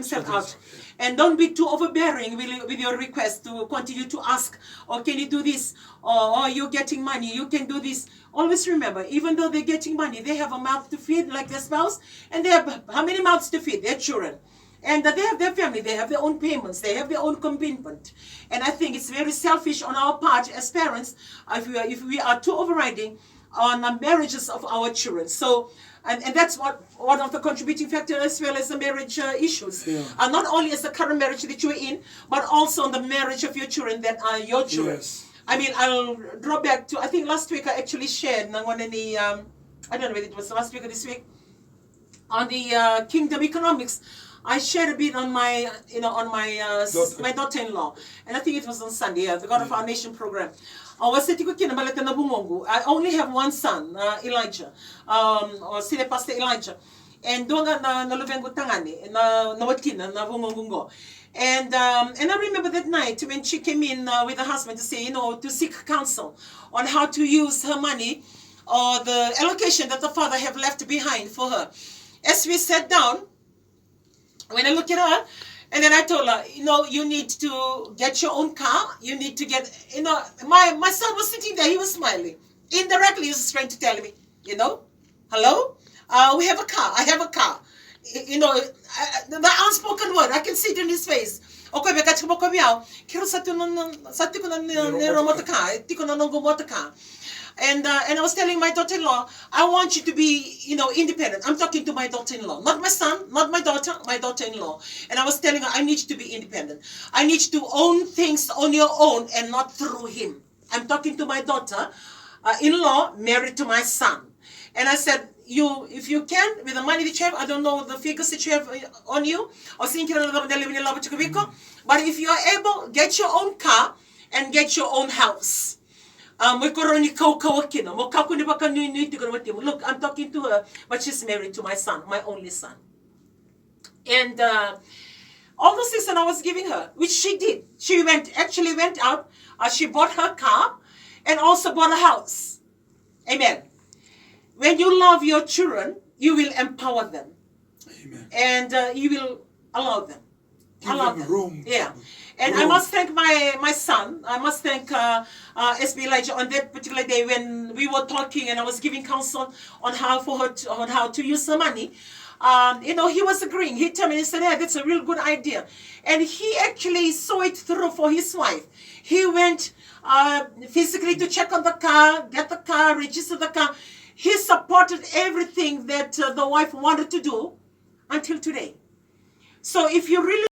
themselves out. And don't be too overbearing with your request to continue to ask, or can you do this? Or you're getting money, you can do this. Always remember, even though they're getting money, they have a mouth to feed like their spouse, and they have how many mouths to feed? Their children. And they have their family, they have their own payments, they have their own commitment. And I think it's very selfish on our part as parents if we are too overriding on the marriages of our children. So, and that's one of the contributing factors as well as the marriage issues. Yeah. Not only as the current marriage that you're in, but also on the marriage of your children that are your children. Yes. I mean, I'll draw back to, I think last week I actually shared, I don't know whether it was last week or this week, on the kingdom economics. I shared a bit on my, my daughter-in-law, and I think it was on Sunday, the God of Our Nation program. I only have one son, Elijah, or Senior Pastor Elijah, and and I remember that night when she came in with her husband to say, to seek counsel on how to use her money or the allocation that the father have left behind for her. As we sat down, when I look at her, and then I told her, you need to get your own car. You need to get, my son was sitting there. He was smiling. Indirectly, he was trying to tell me, hello? We have a car. I have a car. The unspoken word. I can see it in his face. And I was telling my daughter-in-law, I want you to be, independent. I'm talking to my daughter-in-law, not my son, not my daughter, my daughter-in-law. And I was telling her, I need you to be independent. I need you to own things on your own and not through him. I'm talking to my daughter-in-law, married to my son. And I said, if you can, with the money that you have, I don't know the figures that you have on you, but if you are able, get your own car and get your own house. Look, I'm talking to her, but she's married to my son, my only son. And all those things that I was giving her, which she did. She actually went out, she bought her car and also bought a house. Amen. When you love your children, you will empower them. Amen. And you will allow them. Give them room. Yeah. And I must thank my son. I must thank SB Elijah on that particular day when we were talking and I was giving counsel on how to use the money. He was agreeing. He told me, he said, hey, that's a real good idea. And he actually saw it through for his wife. He went physically to check on the car, get the car, register the car. He supported everything that the wife wanted to do until today. So if you really